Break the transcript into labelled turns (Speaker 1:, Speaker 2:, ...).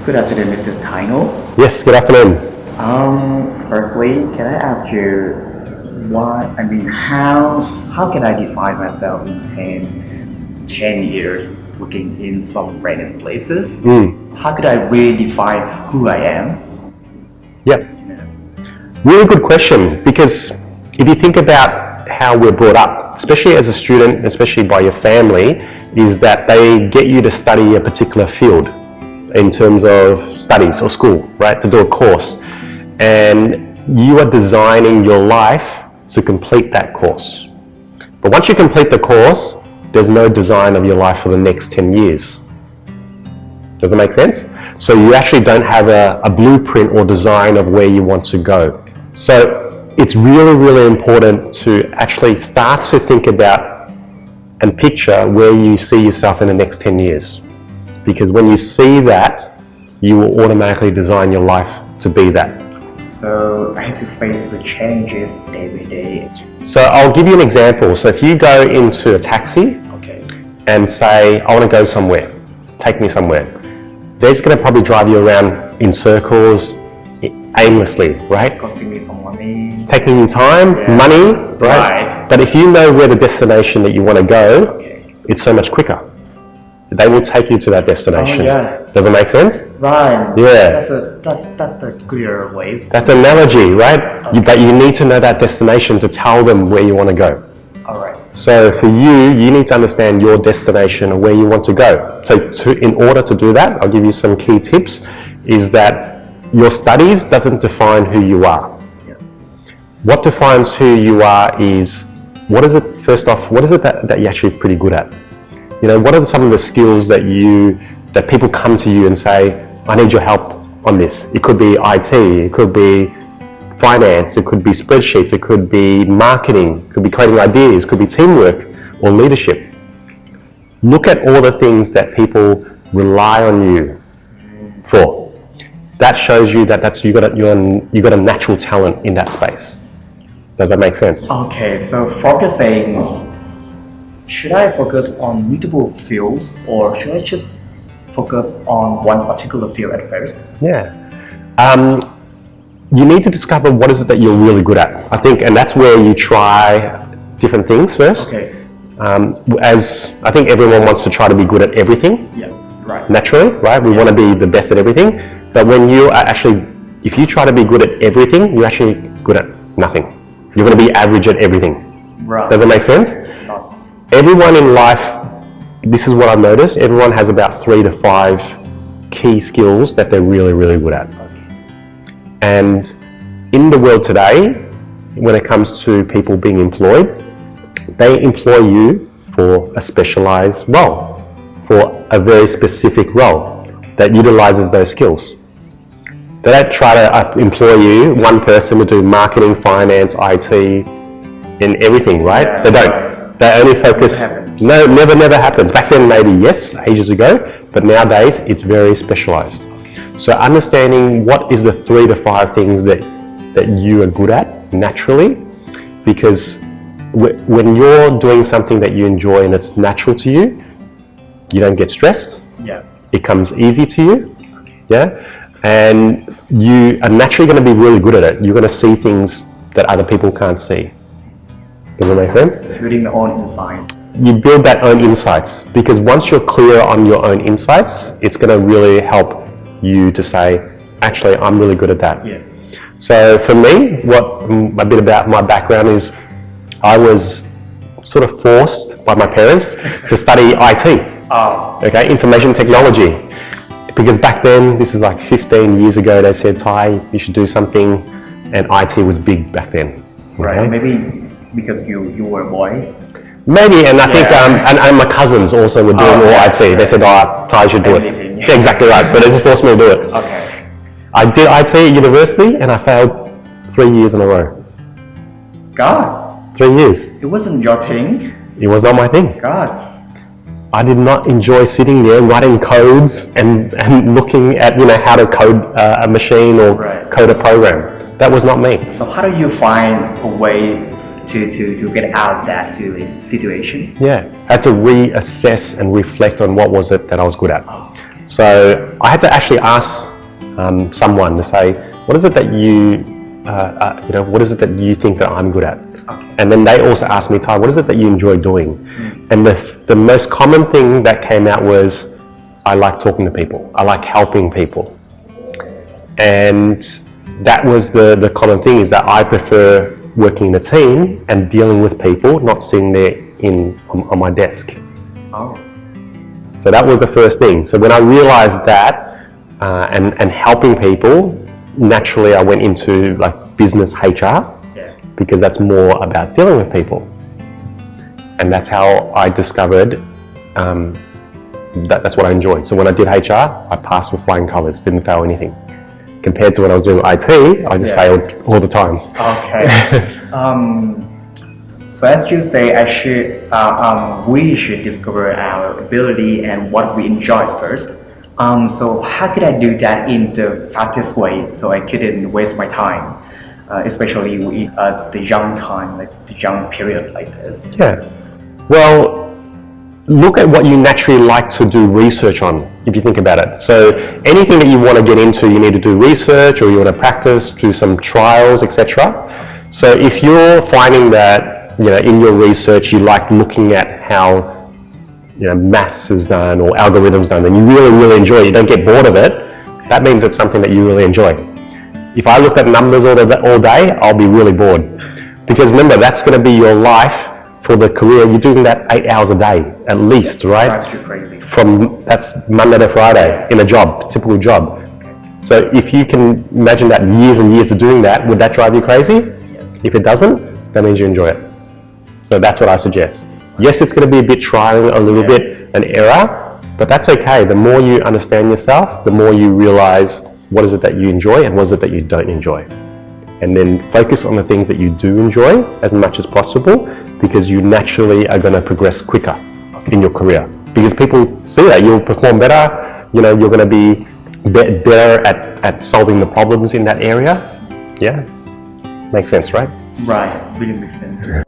Speaker 1: Good afternoon, Mr. Thái Ngô.
Speaker 2: Yes, good afternoon.
Speaker 1: Firstly, can I ask you how can I define myself in 10 years working in some random places? How could I really define who I am?
Speaker 2: Yep. Really good question, because if you think about how we're brought up, especially as a student, especially by your family, is that they get you to study a particular field in terms of studies or school, right, to do a course. And you are designing your life to complete that course. But once you complete the course, there's no design of your life for the next 10 years. Does that make sense? So you actually don't have a blueprint or design of where you want to go. So it's really, really important to actually start to think about and picture where you see yourself in the next 10 years. Because when you see that, you will automatically design your life to be that.
Speaker 1: So I have to face the challenges every day.
Speaker 2: So I'll give you an example. So if you go into a taxi and say, I want to go somewhere, take me somewhere. They're just going to probably drive you around in circles, aimlessly, right?
Speaker 1: Costing me some money.
Speaker 2: Taking you time, money, right? But if you know where the destination that you want to go, it's so much quicker. They will take you to that destination. Does it make sense?
Speaker 1: Right.
Speaker 2: Yeah.
Speaker 1: That's the clear way.
Speaker 2: That's an analogy, right? But you need to know that destination to tell them where you want to go.
Speaker 1: Alright.
Speaker 2: So for you need to understand your destination and where you want to go. So in order to do that, I'll give you some key tips, is that your studies doesn't define who you are. What defines who you are is, what is it that you're actually pretty good at? You know, what are some of the skills that people come to you and say, I need your help on this? It could be IT, it could be finance, it could be spreadsheets, it could be marketing, it could be creating ideas, it could be teamwork or leadership. Look at all the things that people rely on you for. That shows you that you got a natural talent in that space. Does that make sense?
Speaker 1: Okay, so focusing, should I focus on multiple fields or should I just focus on one particular field at first?
Speaker 2: Yeah. You need to discover what is it that you're really good at, I think, and that's where you try different things first. As I think everyone wants to try to be good at everything. Naturally, right? We want to be the best at everything. But when you are if you try to be good at everything, you're actually good at nothing. You're going to be average at everything. Does it make sense? Everyone in life, this is what I've noticed, everyone has about 3 to 5 key skills that they're really, really good at. And in the world today, when it comes to people being employed, they employ you for a specialized role, for a very specific role that utilizes those skills. They don't try to employ you, one person, to do marketing, finance, IT, and everything, right? They don't. They only focus. No, never happens. Back then, maybe yes, ages ago, but nowadays it's very specialized. So understanding what is the 3 to 5 things that you are good at naturally, because when you're doing something that you enjoy and it's natural to you, you don't get stressed. It comes easy to you. And you are naturally going to be really good at it. You're going to see things that other people can't see. Does that make sense?
Speaker 1: Building your own insights.
Speaker 2: You build that own insights, because once you're clear on your own insights, it's going to really help you to say, actually, I'm really good at that. So for me, a bit about my background is, I was sort of forced by my parents to study IT, information technology. Because back then, this is like 15 years ago, they said, Ty, you should do something, and IT was big back then.
Speaker 1: Right, maybe because you were a boy?
Speaker 2: Maybe, and I think, and my cousins also were doing all IT. They said, Ty, you should do it. Exactly right, so they just forced me to do it. I did IT at university, and I failed 3 years in a row.
Speaker 1: God.
Speaker 2: 3 years.
Speaker 1: It wasn't your thing?
Speaker 2: It was not my thing.
Speaker 1: God.
Speaker 2: I did not enjoy sitting there writing codes and looking at how to code a machine or code a program. That was not me.
Speaker 1: So how do you find a way to get out of that situation?
Speaker 2: I had to reassess and reflect on what was it that I was good at. So I had to actually ask someone to say, what is it that what is it that you think that I'm good at?
Speaker 1: Okay.
Speaker 2: And then they also asked me, Ty, what is it that you enjoy doing? And the most common thing that came out was, I like talking to people. I like helping people. And that was the common thing, is that I prefer working in a team and dealing with people, not sitting there on my desk.
Speaker 1: Oh.
Speaker 2: So that was the first thing. So when I realized that and helping people, naturally I went into like business HR, because that's more about dealing with people. And that's how I discovered that's what I enjoyed. So when I did HR, I passed with flying colours, didn't fail anything. Compared to when I was doing IT, I just failed all the time.
Speaker 1: Okay. So as you say, we should discover our ability and what we enjoy first. So how could I do that in the fastest way so I couldn't waste my time, especially with the young time, like the young period like this?
Speaker 2: Yeah. Well, look at what you naturally like to do research on, if you think about it. So anything that you want to get into, you need to do research, or you want to practice, do some trials, etc. So if you're finding that, in your research, you like looking at how, maths is done or algorithms done, and you really, really enjoy it, you don't get bored of it, that means it's something that you really enjoy. If I looked at numbers all day, I'll be really bored. Because remember, that's going to be your life for the career. You're doing that 8 hours a day, at least, right?
Speaker 1: Drives you crazy.
Speaker 2: That's Monday to Friday in a job, typical job. So if you can imagine that years and years of doing that, would that drive you crazy?
Speaker 1: Yeah.
Speaker 2: If it doesn't, that means you enjoy it. So that's what I suggest. Yes, it's going to be a bit trial, a little bit an error, but that's okay. The more you understand yourself, the more you realize what is it that you enjoy and what is it that you don't enjoy. And then focus on the things that you do enjoy as much as possible, because you naturally are going to progress quicker in your career. Because people see that you'll perform better, you're going to be better at solving the problems in that area. Yeah, makes sense, right?
Speaker 1: Right, really makes sense.